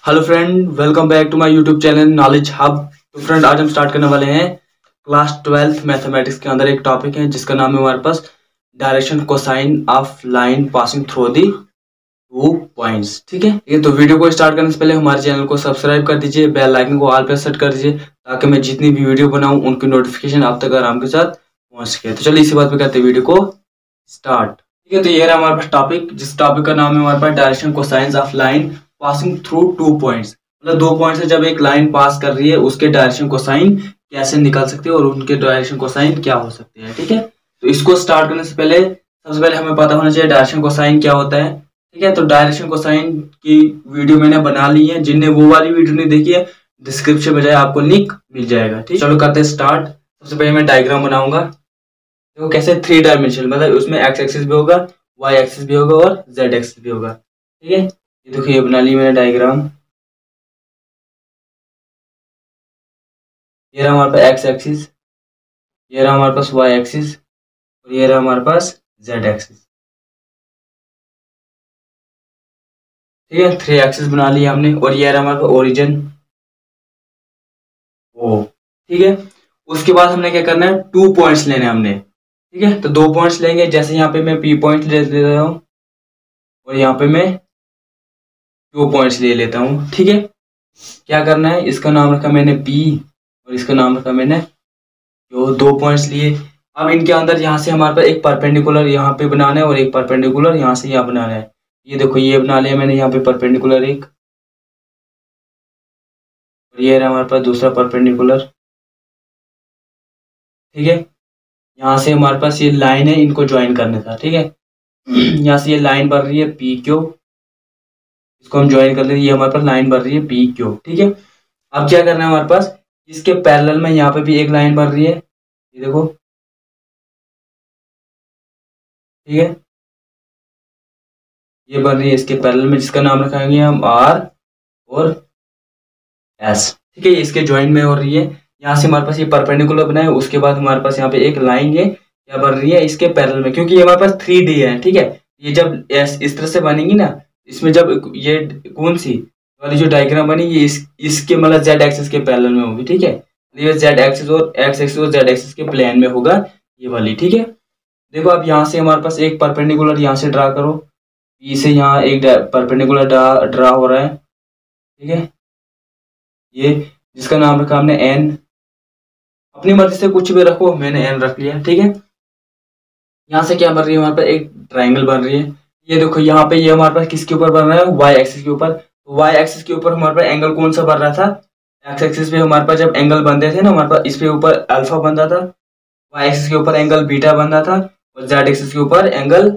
Hello friend, welcome back to my YouTube channel knowledge hub. तो friend, आज हम start करने वाले हैं क्लास 12th मैथमेटिक्स के अंदर एक टॉपिक है जिसका नाम है हमारे पास direction cosine of line passing through the 2 points. ठीक है, ये तो वीडियो को स्टार्ट करने से पहले हमारे चैनल को सब्सक्राइब कर दीजिए, बेल आइकन को ऑल पे सेट कर दीजिए ताकि मैं जितनी भी वीडियो बनाऊं उनकी नोटिफिकेशन आप तक आराम के साथ पहुंच सके। तो चलिए इसी बात पे करते हैं वीडियो को स्टार्ट। ठीक है, तो ये रहा हमारे पास टॉपिक, जिस टॉपिक का नाम है हमारे पास direction cosine of line passing through 2 points. मतलब 2 पॉइंट से जब एक लाइन पास कर रही है उसके डायरेक्शन कोसाइन कैसे निकाल सकते हैं और उनके डायरेक्शन कोसाइन क्या हो सकते हैं। ठीक है, तो इसको स्टार्ट करने से पहले सबसे पहले हमें पता होना चाहिए डायरेक्शन कोसाइन क्या होता है। ठीक है, तो डायरेक्शन कोसाइन की वीडियो मैंने बना ली है, जिनने वो वाली वीडियो नहीं देखी है डिस्क्रिप्शन में जाए आपको लिंक मिल जाएगा। ठीक, चलो करते हैं स्टार्ट। सबसे पहले मैं डायग्राम बनाऊंगा। देखो कैसे 3 डायमेंशनल, मतलब उसमें एक्स एक्सिस भी होगा, वाई एक्सिस भी होगा और जेड एक्सिस भी होगा। ठीक है, ये देखो ये बना ली मैंने डायग्राम। ये रहा हमारे पास एक्स एक्सिस, ये रहा हमारे पास वाई एक्सिस और ये रहा हमारे पास जेड एक्सिस। ठीक है, 3 एक्सिस बना लिया हमने और ये रहा हमारे पास ओरिजिन ओ। ठीक है, उसके बाद हमने क्या करना है, 2 पॉइंट्स लेने हैं हमने। ठीक है, तो 2 पॉइंट्स लेंगे, जैसे यहाँ पे मैं पी पॉइंट ले लेता हूँ और यहाँ पे मैं 2 पॉइंट्स ले लेता हूँ। ठीक है, क्या करना है, इसका नाम रखा मैंने पी और इसका नाम रखा मैंने, जो 2 पॉइंट्स लिए। अब इनके अंदर यहाँ से हमारे पास एक परपेंडिकुलर यहाँ पे बनाना है और एक परपेंडिकुलर यहाँ से यहाँ बनाना है। ये देखो ये बना लिया मैंने यहाँ पे परपेंडिकुलर एक, और ये रहा हमारे पास दूसरा परपेंडिकुलर। ठीक है, यहाँ से हमारे पास ये लाइन है, इनको ज्वाइन करने था। ठीक है, यहाँ से ये लाइन बन रही है पी क्यू, इसको हम ज्वाइन कर लेते, ये हमारे पास लाइन बन रही है पी क्यू। ठीक है, अब क्या करना है हमारे पास, इसके पैरेलल में यहाँ पे भी एक लाइन बन रही है, ये देखो। ठीक है, ये बन रही है इसके पैरेलल में, जिसका नाम रखेंगे हम आर और एस। ठीक है, ये इसके ज्वाइन में हो रही है। यहाँ से हमारे पास ये परपेंडिकुलर बना है, उसके बाद हमारे पास यहाँ पे एक लाइन है क्या बन रही है इसके पैरेलल में, क्योंकि ये हमारे पास 3D है। ठीक है, ये जब इस तरह से बनेगी ना, इसमें जब ये कौन सी वाली जो डायग्राम बनी, ये इसके मतलब जेड एक्सिस के पैरेलल में होगी। ठीक है, ये जेड एक्सिस और एक्स एक्सिस और जेड एक्सिस के प्लेन में होगा ये वाली। ठीक है, देखो अब यहाँ से हमारे पास एक परपेंडिकुलर यहाँ से ड्रा करो, पी से यहाँ एक परपेंडिकुलर ड्रा हो रहा है। ठीक है, ये जिसका नाम रखा हमने एन, अपनी मर्जी से कुछ भी रखो, मैंने एन रख लिया। ठीक है, यहाँ से क्या बन रही है हमारे पास, एक ट्राइंगल बन रही है। ये देखो यहाँ पे ये हमारे पास किसके ऊपर बन रहा है, वाई एक्सिस के ऊपर। वाई एक्सिस के ऊपर हमारे पास एंगल कौन सा बन रहा था, एक्स एक्सिस पे हमारे पास जब एंगल बनते थे ना, हमारे पास इस पे ऊपर अल्फा बनता था, वाई एक्सिस के ऊपर एंगल बीटा बनता था और जेड एक्सिस के ऊपर एंगल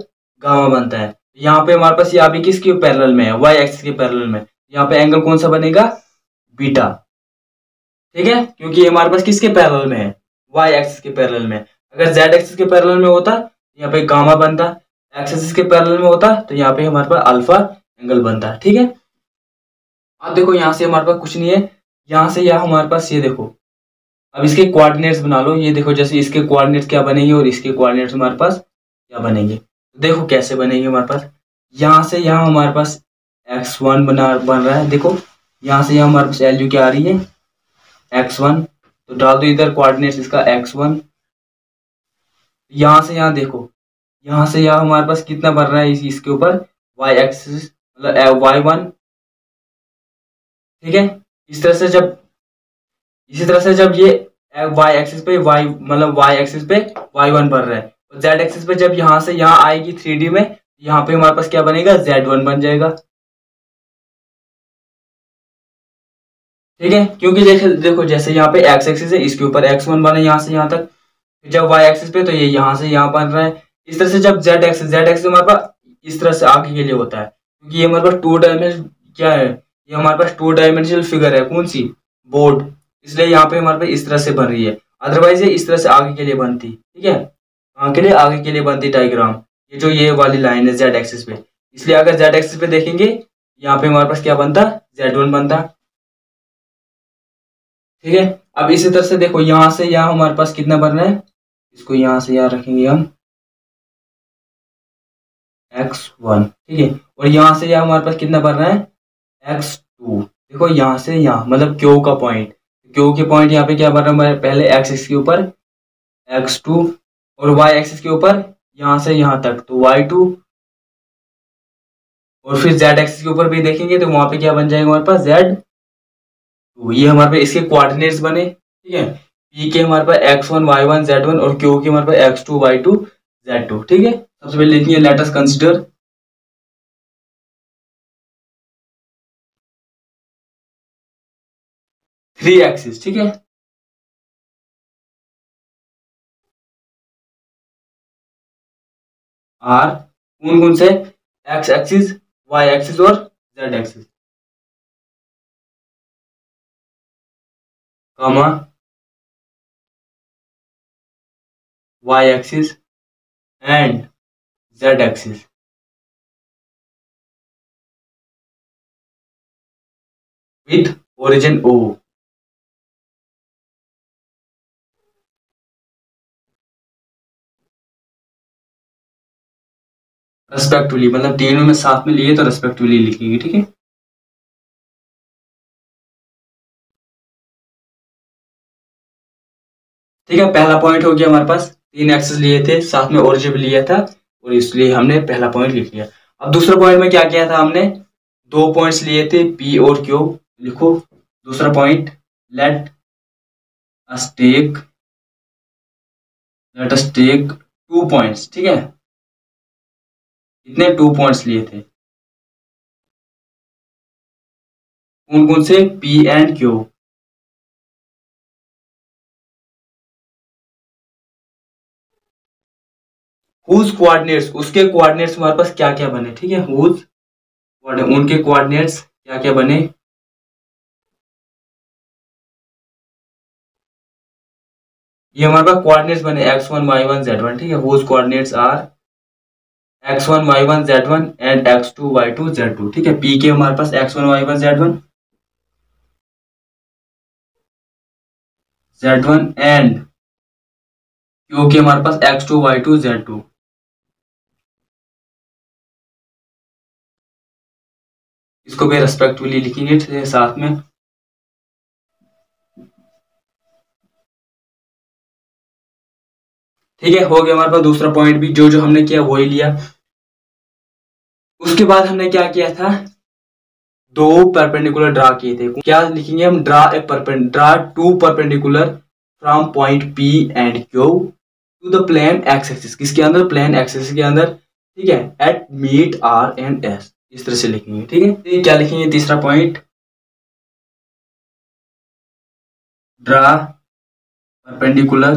गामा बनता है। यहाँ पे हमारे पास ये अभी किसके पैरेलल में है, वाई एक्सिस के पैरेलल में, यहाँ पे एंगल कौन सा बनेगा, बीटा। ठीक है, क्योंकि ये हमारे पास किसके पैरेलल में है, वाई एक्सिस के पैरेलल में। अगर जेड एक्सिस के पैरेलल में होता यहाँ पे गामा बनता, एक्स एक्सिस के पैरेलल में होता तो यहाँ पे हमारे पास अल्फा एंगल बनता। ठीक है, अब देखो यहाँ से हमारे पास कुछ नहीं है, यहाँ से यहाँ हमारे पास ये देखो, अब इसके कोऑर्डिनेट्स बना लो। ये देखो जैसे इसके कोऑर्डिनेट्स क्या बनेंगे और इसके कोऑर्डिनेट्स हमारे पास क्या बनेंगे, देखो कैसे बनेंगे हमारे पास। यहाँ से यहाँ हमारे पास x1 बन रहा है, देखो यहाँ से यहाँ हमारे पास वैल्यू क्या आ रही है, x1, तो डाल दो इधर कोऑर्डिनेट्स इसका x1। यहाँ से यहाँ देखो, यहाँ से यहाँ हमारे पास कितना बन रहा है इसके ऊपर y एक्सिस, मतलब y1। ठीक है, इस तरह से जब इसी तरह से जब ये y एक्सिस पे y मतलब y एक्सिस पे y1 बन रहा है और z एक्सिस पे जब यहाँ से यहाँ आएगी 3D में, यहाँ पे हमारे पास क्या बनेगा, z1 बन जाएगा। ठीक है, क्योंकि देखो जैसे यहाँ पे x एक्सिस है, इसके ऊपर x1 बना यहाँ से यहाँ तक, जब y एक्सिस पे तो ये यहाँ से यहाँ बन रहा है। इस तरह से जब z एक्सिस हमारे पास इस तरह से आगे के लिए होता है, क्योंकि ये हमारे पास 2 डायमेंशन क्या है, ये हमारे पास 2 डायमेंशनल फिगर है, कौन सी, बोर्ड, इसलिए यहाँ पे हमारे पास इस तरह से बन रही है। अदरवाइज ये इस तरह से आगे के लिए बनती। ठीक है, आगे के लिए बनती डायग्राम, ये जो ये वाली लाइन है जेड एक्सिस पे, इसलिए अगर जेड एक्सिस पे देखेंगे यहाँ पे हमारे पास क्या बनता, z1 बनता। ठीक है, अब इसी तरह से देखो यहाँ से यहाँ हमारे पास कितना बन रहा है, इसको यहाँ से यहाँ रखेंगे हम x1। ठीक है, और यहाँ से यहाँ हमारे पास कितना बन रहा है, x2। देखो यहाँ से यहाँ मतलब क्यू का पॉइंट, क्यू के पॉइंट यहाँ पे क्या बन रहा है, पहले एक्स एक्सिस के ऊपर x2 और y एक्सिस के ऊपर यहाँ से यहाँ तक तो y2, और फिर z एक्सिस के ऊपर भी देखेंगे तो वहां पे क्या बन जाएगा हमारे पास z2। ये हमारे पास इसके कोऑर्डिनेट्स बने, ठीक है। p के हमारे पास x1 y1 z1 और q के हमारे पास x2 y2 z2, ठीक है। सबसे पहले लिखेंगे let us consider three axis, ठीक है। आर कौन कौन से, एक्स एक्सिस, वाई एक्सिस और z axis, comma y axis and z axis with origin O. Respectively मतलब तीनों में साथ में लिए तो रेस्पेक्टिवली लिखेंगे, ठीक है। ठीक है, पहला पॉइंट हो गया हमारे पास, तीन एक्सिस लिए थे साथ में ओरिजिन भी लिया था और इसलिए हमने पहला पॉइंट लिख लिया। अब दूसरे पॉइंट में क्या किया था हमने, दो पॉइंट्स लिए थे पी और क्यू, लिखो दूसरा point let us take two points, ठीक है। इतने टू पॉइंट्स लिए थे, कौन कौन से, P and Q. Whose coordinates, उसके कोऑर्डिनेट्स हमारे पास क्या क्या बने, ठीक है। हुज उनके कोऑर्डिनेट्स क्या क्या बने, ये हमारे पास कोऑर्डिनेट्स बने x1 y1 z1, ठीक है। Whose coordinates are x1 y1 z1 and x2 y2 z2, ठीक है। p के हमारे पास x1 y1 z1 and q के हमारे पास x2 y2 z2। इसको भी रेस्पेक्टिवली लिखेंगे साथ में, ठीक है। हो गया हमारे पास दूसरा पॉइंट भी, जो जो हमने किया वही लिया। उसके बाद हमने क्या किया था, दो परपेंडिकुलर ड्रा किए थे। क्या लिखेंगे हम, draw to perpendicular from point P and Q to the plane x axis, किसके अंदर, प्लेन एक्स एक्सिस के अंदर, ठीक है, at meet R and S, इस तरह से लिखेंगे, ठीक है। तो क्या लिखेंगे तीसरा पॉइंट, ड्रा परपेंडिकुलर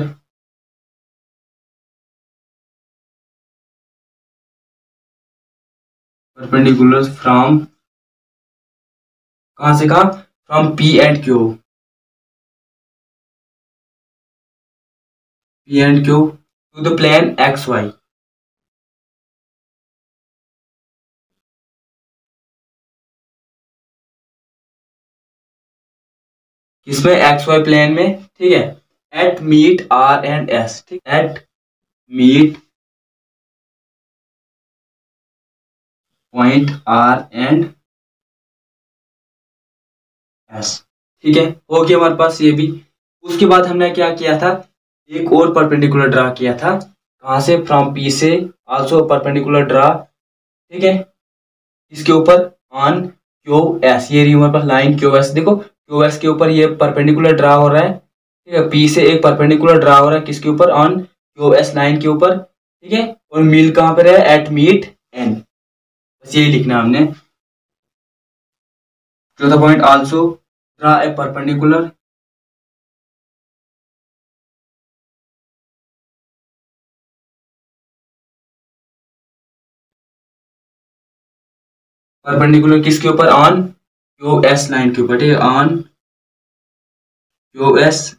फ्रॉम, कहां से कहा, from P and Q, to the plane X Y. किसमें, एक्स वाई प्लेन में, ठीक है। At meet R and S, ठीक, at meet point R and S, ठीक है। हो गया हमारे पास ये भी। उसके बाद हमने क्या किया था, एक और परपेंडिकुलर ड्रा किया था, कहां से, फ्रॉम पी से, आल्सो परपेंडिकुलर ड्रा, ठीक है। इसके ऊपर ऑन क्यू एस, ये रही हमारे पास लाइन क्यू एस, देखो क्यू एस के ऊपर ये परपेंडिकुलर ड्रा हो रहा है, ठीक है। पी से एक परपेंडिकुलर ड्रा हो रहा है किसके ऊपर, ऑन क्यू एस लाइन के ऊपर, ठीक है। और मिल कहां पर है, एट मीट एन, बस यही लिखना है हमने। चौथा point, also draw a perpendicular किसके ऊपर, ऑन क्यू एस लाइन के ऊपर, ठीक है, ऑन क्यू एस,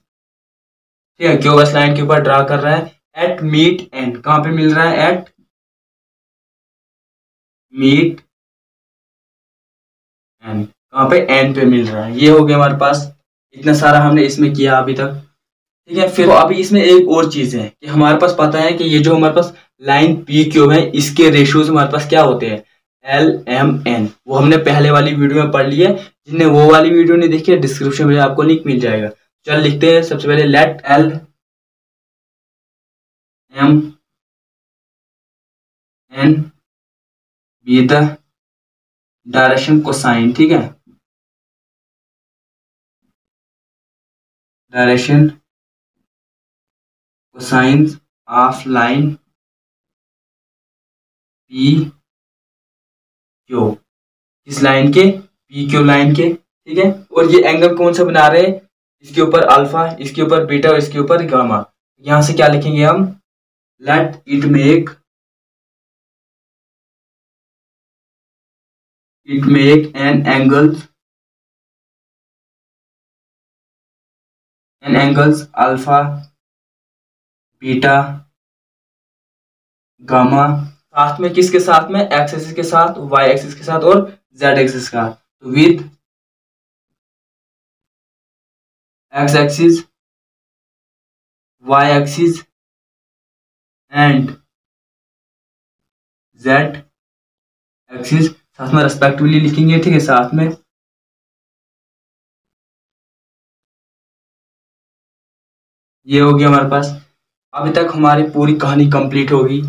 ठीक है, क्यू एस लाइन के ऊपर ड्रा कर रहा है एट मीट एन, कहां पे मिल रहा है, एट मीट एन, कहां पे, एन पे मिल रहा है। ये हो गया हमारे पास, इतना सारा हमने इसमें किया अभी तक, ठीक है। फिर तो अभी इसमें एक और चीज है कि हमारे पास पता है कि ये जो हमारे पास लाइन पी क्यू है, इसके रेशियोज हमारे पास क्या होते हैं, LMN, वो हमने पहले वाली वीडियो में पढ़ ली है। जिनने वो वाली वीडियो नहीं देखी है, डिस्क्रिप्शन में आपको लिंक मिल जाएगा। चल लिखते हैं सबसे पहले let LMN be the direction cosine, ठीक है, direction cosine of line P Q, इस लाइन के पी क्यू लाइन के, ठीक है। और ये एंगल कौन सा बना रहे हैं, इसके ऊपर अल्फा, इसके ऊपर बीटा और इसके ऊपर गामा। यहां से क्या लिखेंगे हम, let it make an angles alpha beta gamma, साथ में किसके साथ में, एक्स एक्सिस के साथ, वाई एक्सिस के साथ और जेड एक्सिस का। तो with x axis, y axis and z axis, साथ में रेस्पेक्टिवली लिखेंगे, ठीक है, साथ में। ये हो गया हमारे पास। अभी तक हमारी पूरी कहानी कंप्लीट होगी।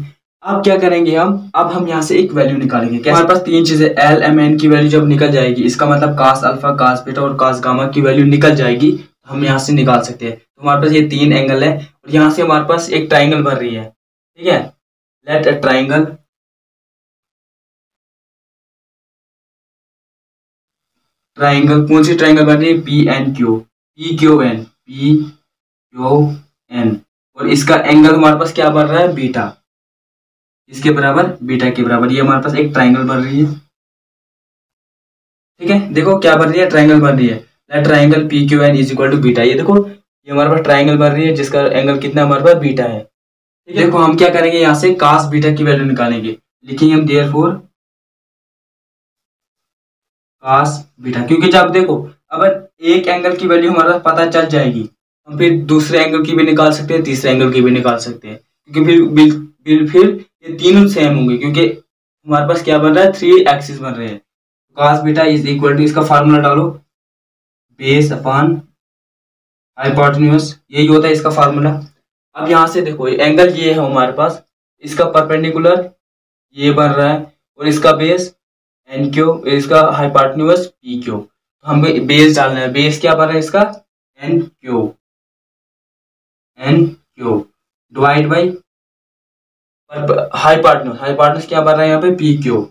अब क्या करेंगे अब हम यहाँ से एक वैल्यू निकालेंगे। क्या हमारे पास तीन चीजें, एल एम एन की वैल्यू जब निकल जाएगी, इसका मतलब कास अल्फा, कास बीटा और कास गामा की वैल्यू निकल जाएगी, तो हम यहाँ से निकाल सकते हैं। तो हमारे पास ये तीन एंगल है और यहाँ से हमारे पास एक ट्राइंगल बन रही है, ठीक है। लेट अ ट्राइंगल, कौन सी ट्राइंगल बन रही है, P N Q, P Q N, P Q N, और इसका एंगल हमारे पास क्या बन रहा है, बीटा, इसके बराबर, बीटा के बराबर। ये हमारे पास एक ट्राइंगल बन रही है, ठीक है। देखो क्या बन रही है, ट्राइंगल बन रही है। Let triangle P Q N is equal to beta. ये देखो, ये हमारे पास ट्राइंगल बन रही है जिसका एंगल कितना हमारे पास, बीटा है, ठीक है। देखो हम क्या करेंगे, यहाँ से कास बीटा की वैल्यू निकालेंगे। लिखेंगे हम देयरफॉर कास बीटा, क्योंकि जब देखो अब एक एंगल की वैल्यू हमारे पास पता चल जाएगी, हम फिर दूसरे एंगल की भी निकाल सकते हैं, तीसरे एंगल की भी निकाल सकते हैं, क्योंकि फिर ये तीनों सेम होंगे, क्योंकि हमारे पास क्या बन रहा है, 3 एक्सिस बन रहे हैं। Cos beta is equal to, इसका फार्मूला डालो, बेस अपॉन हाइपोटेन्यूज, यही होता है इसका फार्मूला। अब यहाँ से देखो एंगल ये है हमारे पास, इसका परपेंडिकुलर ये बन रहा है और इसका बेस एन क्यू, इसका हाइपोटेन्यूज पी क्यू। तो हमें बेस डालना है, बेस क्या बन रहा है इसका, N Q, divide by hypotenuse क्या बन रहा है यहाँ पे, P Q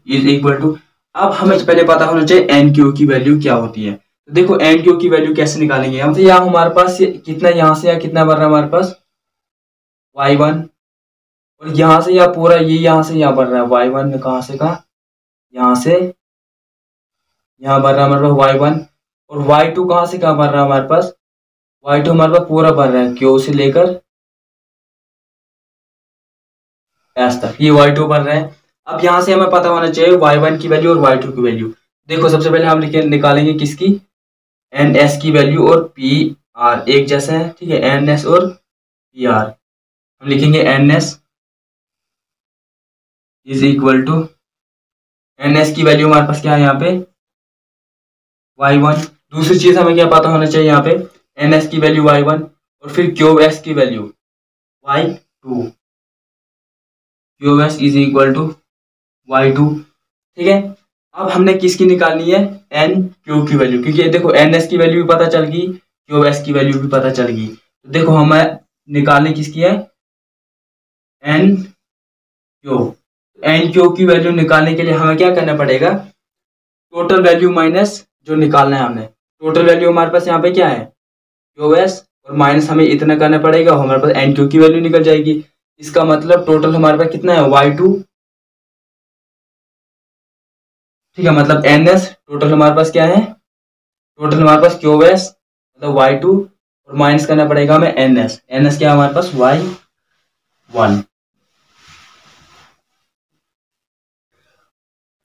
is equal to. अब हमें पहले पता होना चाहिए एन क्यू की वैल्यू क्या होती है। तो देखो एन क्यू की वैल्यू कैसे निकालेंगे हम, तो यहाँ हमारे पास कितना, यहाँ से या कितना बन रहा है हमारे पास, y1, और यहाँ से या पूरा ये यहाँ से यहाँ बन रहा है y1, कहाँ से कहाँ, यहाँ से यहाँ बन रहा है हमारे पास y1, और y2 कहाँ से कहाँ बन रहा है हमारे पास, y2 हमारे पास पूरा बन रहा है Q से लेकर S तक, ये y2 बन रहा है। अब यहाँ से हमें पता होना चाहिए y1 की वैल्यू और y2 की वैल्यू। देखो सबसे पहले हम निकालेंगे किसकी, एन एस की वैल्यू और पी आर एक जैसा है, ठीक है, एन एस और पी आर। हम लिखेंगे N S is equal to, N S की वैल्यू हमारे पास क्या है यहाँ पे, y1। दूसरी चीज हमें क्या पता होना चाहिए यहाँ पे, एन एस की वैल्यू y1 और फिर क्यू एस की value y2, Q S is equal to y2, ठीक है। अब हमने किसकी निकालनी है, एन क्यू की वैल्यू, क्योंकि देखो एन एस की वैल्यू भी पता चल गई, क्यू एस की वैल्यू भी पता चल गई। तो देखो हमें निकालने किसकी है, एन क्यू। एन क्यू की वैल्यू निकालने के लिए हमें क्या करना पड़ेगा, टोटल वैल्यू माइनस जो निकालना है हमने, टोटल वैल्यू हमारे पास यहाँ पे क्या है, क्यू एस, और माइनस हमें इतना करना पड़ेगा, हमारे पास एन क्यू की वैल्यू निकल जाएगी। इसका मतलब टोटल हमारे पास कितना है, y2, ठीक है, मतलब एन एस, टोटल हमारे पास क्या है, टोटल हमारे पास क्यू एस मतलब y2, और माइनस करना पड़ेगा हमें एन एस, क्या है हमारे पास y1।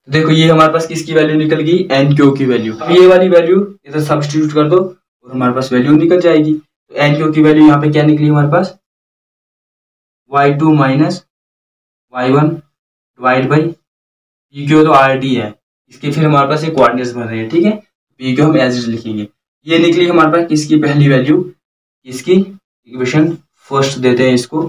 तो देखो ये हमारे पास किसकी वैल्यू निकल गई, एन क्यू की वैल्यू। अब ये वाली वैल्यू इधर सब्स्टिट्यूट कर दो और हमारे पास वैल्यू निकल जाएगी। तो एन क्यू की वैल्यू यहाँ पे क्या निकली हमारे पास, y2 minus y1 divide by P Q तो आर डी है, इसके फिर हमारे पास ये कोऑर्डिनेट्स बन रहे हैं, ठीक है। पी क्यू हम एज इट लिखेंगे। ये निकली हमारे पास किसकी पहली वैल्यू, इसकी इक्वेशन फर्स्ट देते हैं इसको,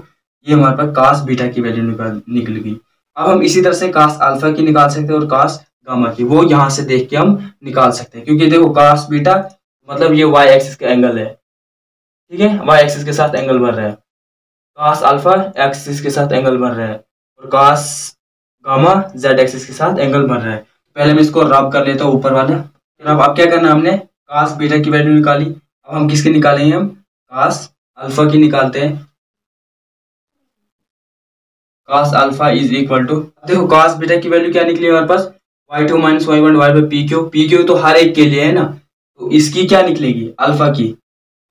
ये हमारे पास कास बीटा की वैल्यू निकल गई। अब हम इसी तरह से कास अल्फा की निकाल सकते हैं और कास गामा की, वो यहाँ से देख के हम निकाल सकते हैं, क्योंकि देखो कास बीटा मतलब ये वाई एक्सिस का एंगल है, ठीक है, वाई एक्सिस के साथ एंगल बन रहा है, कास अल्फा एक्सिस के साथ एंगल बन रहा है, और कास गामा जेड एक्सिस के साथ एंगल बन रहा है। पहले मैं इसको रब कर लेता हूँ ऊपर वाला, फिर अब क्या करना है, हमने कास बीटा की वैल्यू निकाली, अब हम किसकी निकालेंगे, हम कास अल्फा की निकालते हैं। Cos alpha is equal to, देखो कास बीटा की वैल्यू क्या निकली हमारे पास, y2 minus y one divide by P Q, P Q तो हर एक के लिए है ना, तो इसकी क्या निकलेगी, अल्फा की,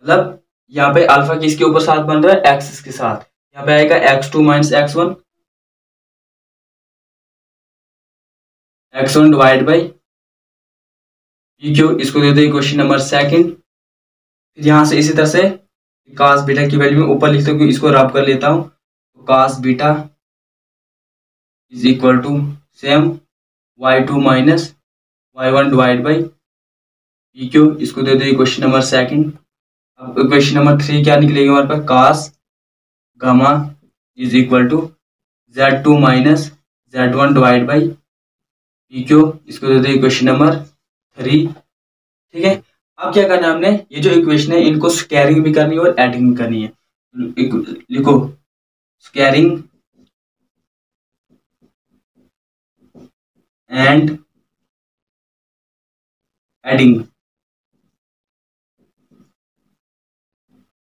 मतलब यहाँ पे अल्फा किसके ऊपर साथ बन रहा है, एक्सिस के साथ, यहाँ पे आएगा x2 minus x1 divide by P Q, इसको दे दो इक्वेशन नंबर सेकंड। फिर यहाँ से इसी तरह से कास बीटा की वैल्यू में ऊपर लिखता हूँ, इसको रब कर लेता हूँ, तो cos beta is equal to same y2 minus y1 divide by P Q, इसको दे दो इक्वेशन नंबर सेकंड। अब इक्वेशन नंबर 3 क्या निकलेगी हमारे पास, cos gamma is equal to z2 minus z1 divide by P Q, इसको दे दो इक्वेशन नंबर 3, ठीक है। अब क्या करना है हमने, ये जो इक्वेशन है इनको स्क्वायरिंग भी करनी है और एडिंग भी करनी है, लिखो squaring and adding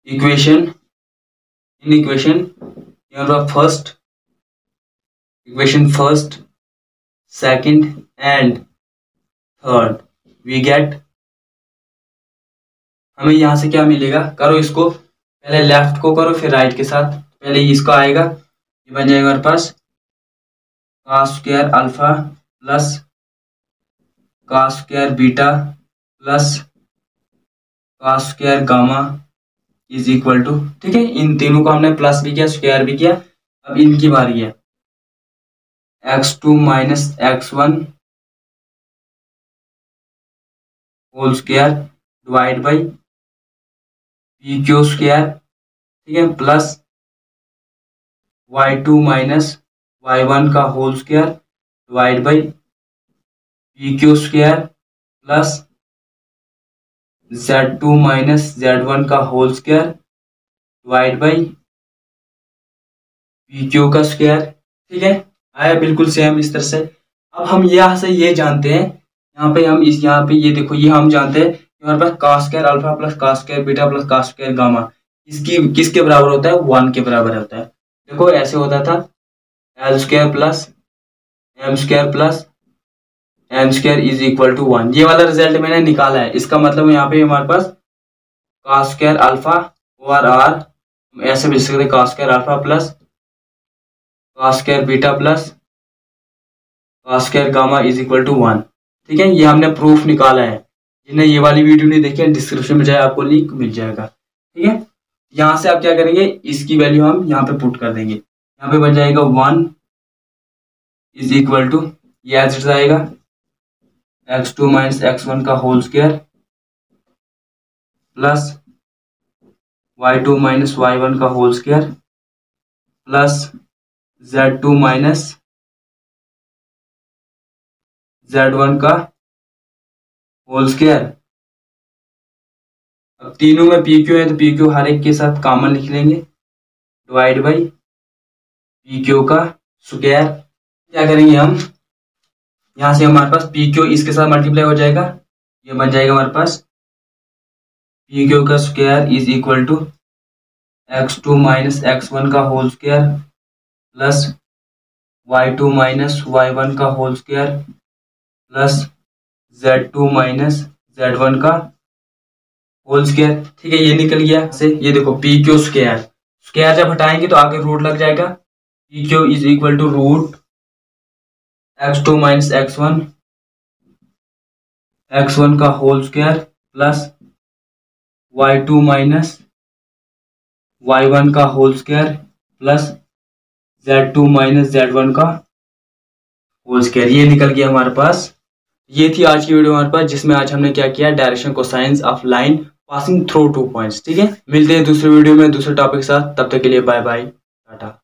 equation, in equation first, equation first second and third, we get, हमें यहां से क्या मिलेगा, करो इसको, पहले लेफ्ट को करो फिर राइट के साथ, पहले इसका आएगा, ये बन जाएगा हमारे पास cos square alpha plus cos square beta plus cos square gamma is equal to, ठीक है, इन तीनों को हमने प्लस भी किया स्क्वायर भी किया। अब इनकी बारी है x2 minus x1 whole square divide by P Q square, ठीक है, प्लस y2 माइनस y1 का whole square divide by P Q square plus z2 minus z1 का whole square divide by P Q का square, ठीक है, आया बिल्कुल same इस तरह से। अब हम यहाँ से ये जानते हैं, यहाँ पे हम इस यहाँ पे ये देखो, ये हम जानते हैं कि हमारे पास cos square alpha plus cos square beta plus cos square gamma इसकी किसके बराबर होता है, 1 के बराबर होता है। देखो ऐसे होता था L square plus M square plus M square is equal to 1, ये वाला रिजल्ट मैंने निकाला है। इसका मतलब यहाँ पे हमारे पास cos square alpha over R, ऐसे भी लिख सकते cos square alpha plus cos square beta plus cos square gamma is equal to 1, ठीक है, ये हमने प्रूफ निकाला है। जिन्हें ये वाली वीडियो नहीं देखी है डिस्क्रिप्शन में जाए आपको लिंक मिल जाएगा, ठीक है। यहाँ से आप क्या करेंगे, इसकी वैल्यू हम यहाँ पे पुट कर देंगे, यहाँ पे बन जाएगा 1 इज इक्वल टू, ये एज इट आएगा x2 माइनस x1 का whole square plus y2 minus y1 का whole square plus z2 minus z1 का होल स्क्वायर। अब तीनों में पी क्यू है तो पी क्यू हर एक के साथ कॉमन लिख लेंगे डिवाइड बाई पी क्यू का स्क्वायर। क्या करेंगे हम, यहाँ से हमारे पास पी क्यू इसके साथ मल्टीप्लाई हो जाएगा, ये बन जाएगा हमारे पास पी क्यू का square is equal to x2 minus x1 का whole square plus y2 minus y1 का whole square plus z2 minus z1 का होल स्क्वायर, ठीक है, ये निकल गया से। ये देखो पी क्यू स्क्वायर, स्क्वायर जब हटाएंगे तो आगे रूट लग जाएगा, P Q is equal to root x2 minus x1 का whole square plus y2 minus y1 का whole square plus z2 minus z1 का होल स्क्वायर, ये निकल गया हमारे पास। ये थी आज की वीडियो हमारे पास, जिसमें आज हमने क्या किया, direction cosines of line passing through 2 points. ठीक है, मिलते हैं दूसरी वीडियो में दूसरे टॉपिक के साथ, तब तक के लिए बाय बाय, टाटा।